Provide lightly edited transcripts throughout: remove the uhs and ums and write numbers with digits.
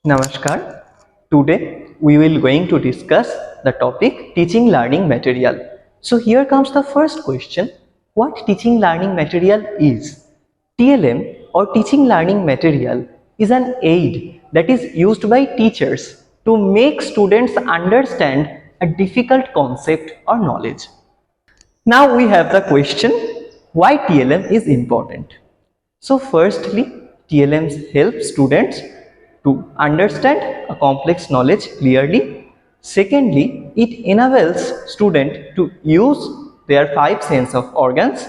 Namaskar. Today we will going to discuss the topic teaching learning material. So here comes the first question. What teaching learning material is? TLM or teaching learning material is an aid that is used by teachers to make students understand a difficult concept or knowledge. Now we have the question, why TLM is important? So firstly, TLMs help students to understand a complex knowledge clearly. Secondly, it enables students to use their five sense of organs.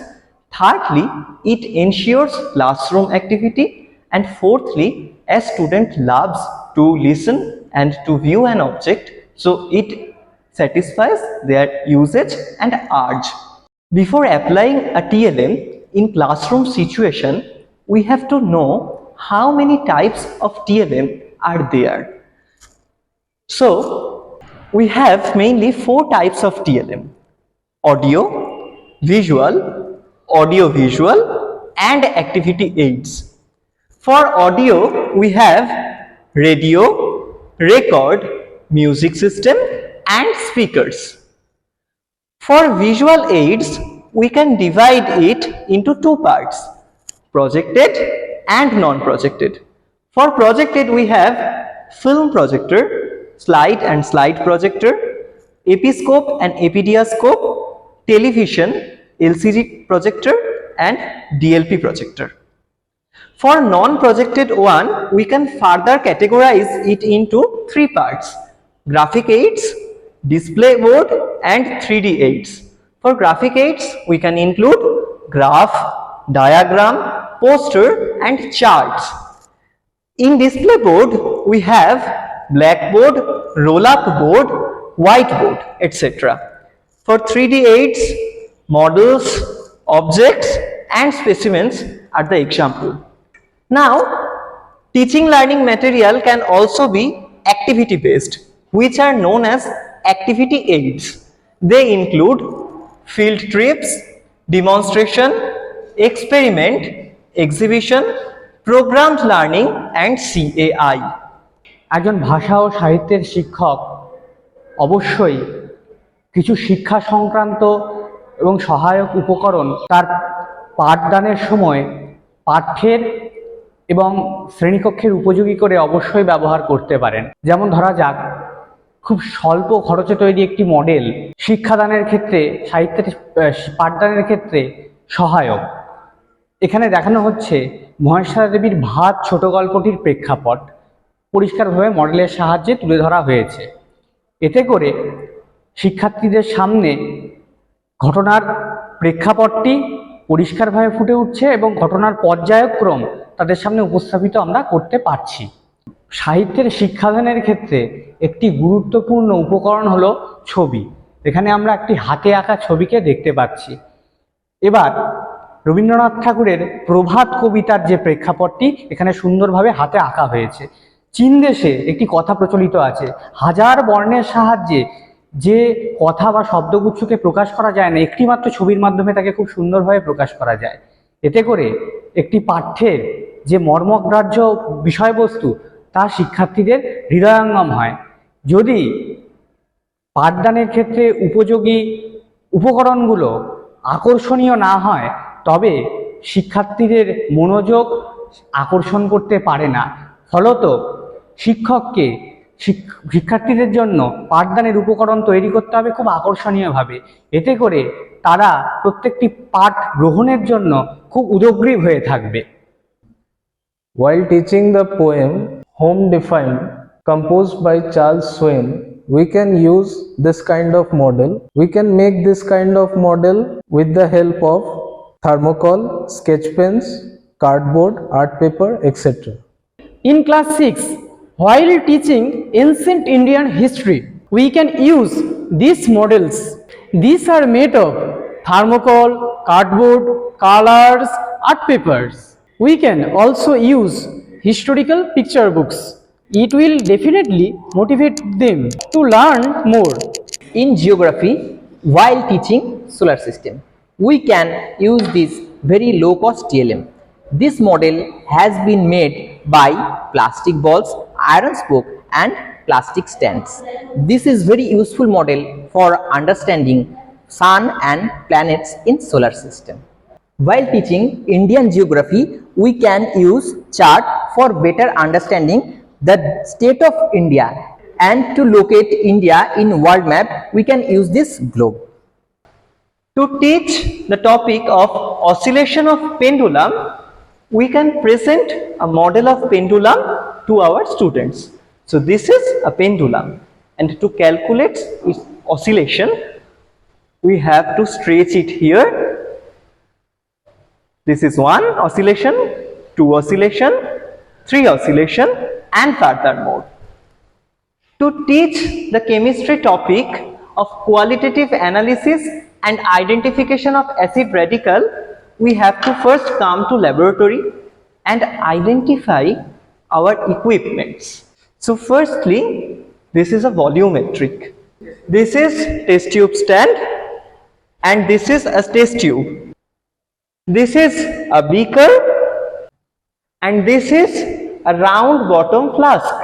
Thirdly, it ensures classroom activity. And fourthly, a student loves to listen and to view an object, so it satisfies their usage and urge. Before applying a TLM in classroom situation, we have to know how many types of TLM are there. So we have mainly four types of TLM: audio, visual, audio-visual and activity aids. For audio, we have radio, record, music system and speakers. For visual aids, we can divide it into two parts: projected and non-projected. For projected, we have film projector, slide and slide projector, episcope and epidiouscope, television, LCD projector and DLP projector. For non-projected one, we can further categorize it into three parts: graphic aids, display board and 3D aids. For graphic aids, we can include graph, diagram, poster and charts. In display board, we have blackboard, roll-up board, whiteboard, etc. For 3D aids, models, objects and specimens are the example. Now, teaching learning material can also be activity based, which are known as activity aids. They include field trips, demonstration, experiment, exhibition, programmed learning and CAI. একজন ভাষা ও সাহিত্যের শিক্ষক অবশ্যই কিছু শিক্ষা সংক্রান্ত এবং সহায়ক উপকরণ তার পাঠদানের সময় পাঠ্যের এবং শ্রেণীকক্ষের উপযোগী করে অবশ্যই ব্যবহার করতে পারেন। যেমন ধরা যাক, খুব স্বল্প খরচে তৈরি একটি মডেল শিক্ষাদানের ক্ষেত্রে, সাহিত্যের পাঠদানের ক্ষেত্রে সহায়ক। এখানে দেখানো হচ্ছে মহেশ্বরা দেবীর ভাত ছোট গল্পটির প্রেক্ষাপট পরিষ্কারভাবে মডেলের সাহায্যে তুলে ধরা হয়েছে। এতে করে শিক্ষার্থীদের সামনে ঘটনার প্রেক্ষাপটটি পরিষ্কারভাবে ফুটে উঠছে এবং ঘটনার পর্যায়ক্রম তাদের সামনে উপস্থাপিত আমরা করতে পারছি। সাহিত্যের শিক্ষাদানের ক্ষেত্রে একটি গুরুত্বপূর্ণ উপকরণ হলো ছবি। এখানে আমরা একটি হাতে আঁকা ছবিকে দেখতে পাচ্ছি। এবার রবীন্দ্রনাথ ঠাকুরের প্রভাত কবিতার যে প্রেক্ষাপটটি এখানে সুন্দরভাবে হাতে আঁকা হয়েছে। চীন দেশে একটি কথা প্রচলিত আছে, হাজার বর্ণের সাহায্যে যে কথা বা শব্দগুচ্ছকে প্রকাশ করা যায় না, একটি মাত্র ছবির মাধ্যমে তাকে খুব সুন্দরভাবে প্রকাশ করা যায়। এতে করে একটি পাঠ্যের যে মর্মগ্রাহ্য বিষয়বস্তু তা শিক্ষার্থীদের হৃদয়ঙ্গম হয়। যদি পাঠদানের ক্ষেত্রে উপযোগী উপকরণগুলো আকর্ষণীয় না হয়, তবে শিক্ষার্থীদের মনোযোগ আকর্ষণ করতে পারে না। ফলত শিক্ষককে শিক্ষার্থীদের জন্য পাঠদানের উপকরণ তৈরি করতে হবে খুব আকর্ষণীয়ভাবে। এতে করে তারা প্রত্যেকটি পাঠ গ্রহণের জন্য খুব উদগ্রীব হয়ে থাকবে। While teaching the poem Home Defined, composed by Charles Swin, we can use this kind of model. We can make this kind of model with the help of thermocol, sketch pens, cardboard, art paper, etc. In class 6, while teaching ancient Indian history, we can use these models. These are made of thermocol, cardboard, colors, art papers. We can also use historical picture books. It will definitely motivate them to learn more. In geography, while teaching solar system, we can use this very low cost TLM. This model has been made by plastic balls, iron spoke and plastic stands. This is very useful model for understanding sun and planets in solar system. While teaching Indian geography, we can use chart for better understanding the state of India, and to locate India in world map we can use this globe. To teach the topic of oscillation of pendulum, we can present a model of pendulum to our students. So this is a pendulum, and to calculate its oscillation, we have to stretch it here. This is 1 oscillation, 2 oscillation, 3 oscillation, and furthermore. To teach the chemistry topic of qualitative analysis and identification of acid radical, we have to first come to laboratory and identify our equipments. So firstly, this is a volumetric. This is test tube stand, and this is a test tube. This is a beaker, and this is a round bottom flask.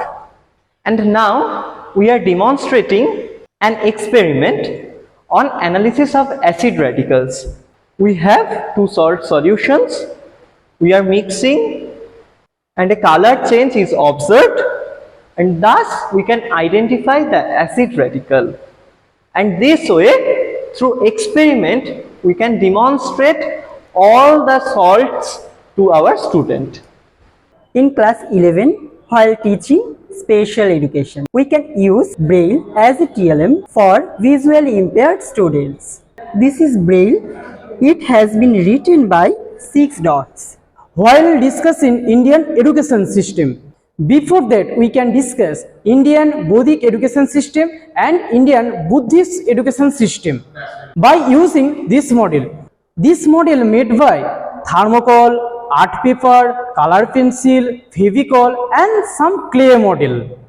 And now we are demonstrating an experiment on analysis of acid radicals. We have 2 salt solutions. We are mixing, and a color change is observed, and thus we can identify the acid radical. And this way, through experiment, we can demonstrate all the salts to our student. In class 11, while teaching special education, we can use Braille as a TLM for visually impaired students. This is Braille. It has been written by 6 dots. While discussing Indian education system, before that we can discuss Indian Vedic education system and Indian Buddhist education system by using this model. This model made by thermocol, art paper, color pencil, fevicol and some clay model.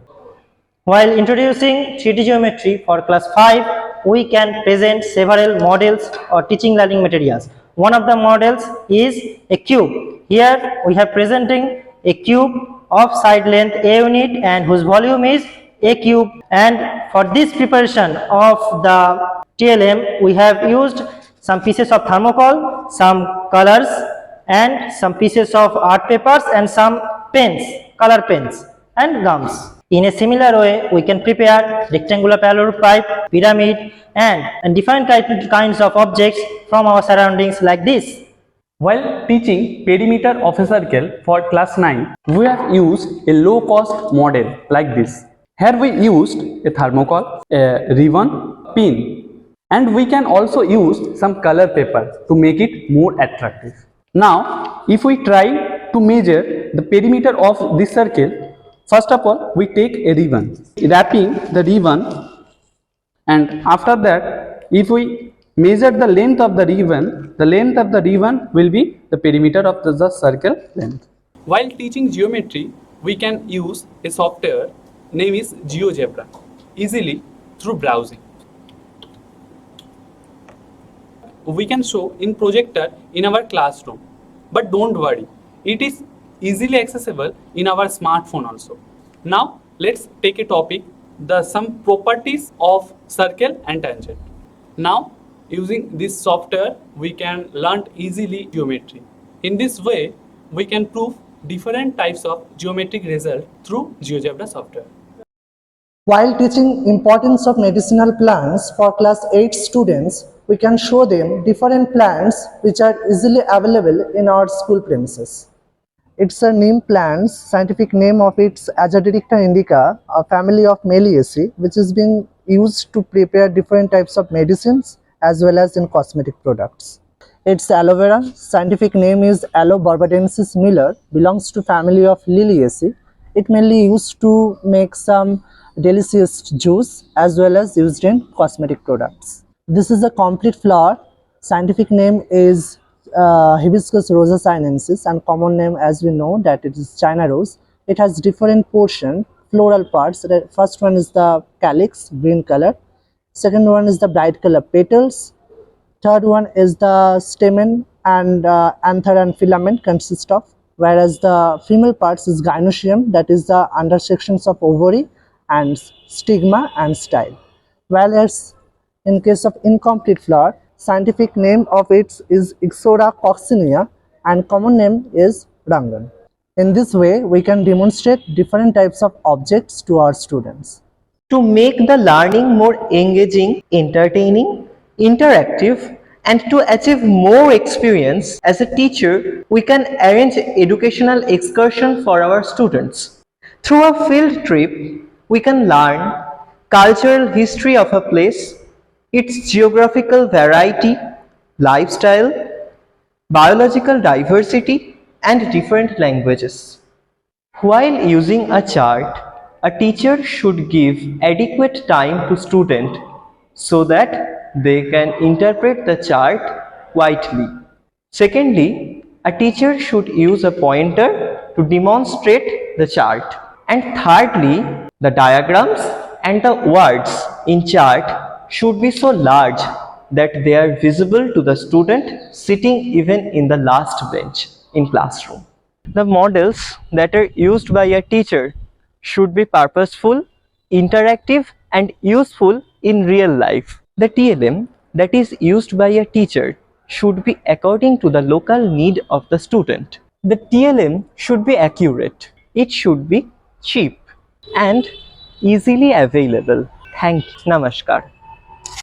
While introducing 3D geometry for class 5, we can present several models or teaching learning materials. One of the models is a cube. Here we have presenting a cube of side length a unit and whose volume is a cube, and for this preparation of the TLM we have used some pieces of thermocol, some colors and some pieces of art papers and some pens, color pens and gums. In a similar way, we can prepare rectangular parallel pipe, pyramid and different kinds of objects from our surroundings like this. While teaching perimeter of a circle for class 9, we have used a low-cost model like this. Here we used a thermocol, a ribbon, pin, and we can also use some color paper to make it more attractive. Now, if we try to measure the perimeter of this circle, first of all, we take a ribbon, wrapping the ribbon, and after that, if we measure the length of the ribbon will be the perimeter of the circle length. While teaching geometry, we can use a software name is GeoGebra easily through browsing. We can show in projector in our classroom, but don't worry, it is easily accessible in our smartphone also. Now let's take a topic, some properties of circle and tangent. Now using this software we can learn easily geometry. In this way we can prove different types of geometric result through GeoGebra software. While teaching importance of medicinal plants for class 8 students, we can show them different plants which are easily available in our school premises. It's a neem plant, scientific name of it's Azadirachta indica, a family of Meliaceae, which is being used to prepare different types of medicines as well as in cosmetic products. It's aloe vera, scientific name is Aloe barbadensis Miller, belongs to family of Liliaceae. It mainly used to make some delicious juice as well as used in cosmetic products. This is a complete flower. Scientific name is Hibiscus rosa sinensis, and common name as we know that it is China rose. It has different floral parts. The first one is the calyx, green color. Second one is the bright color petals. Third one is the stamen, and anther and filament consist of whereas the female parts is gynoecium, that is the undersections of ovary, and stigma and style. Whereas in case of incomplete flower, scientific name of it is Ixora coccinea and common name is rangan. In this way, we can demonstrate different types of objects to our students. To make the learning more engaging, entertaining, interactive, and to achieve more experience as a teacher, we can arrange educational excursion for our students. Through a field trip, we can learn cultural history of a place, its geographical variety, lifestyle, biological diversity, and different languages. While using a chart, a teacher should give adequate time to student so that they can interpret the chart widely. Secondly, a teacher should use a pointer to demonstrate the chart. And thirdly, the diagrams and the words in chart should be so large that they are visible to the student sitting even in the last bench in classroom. The models that are used by a teacher should be purposeful, interactive, and useful in real life. The TLM that is used by a teacher should be according to the local need of the student. The TLM should be accurate. It should be cheap and easily available. Thank you. Namaskar.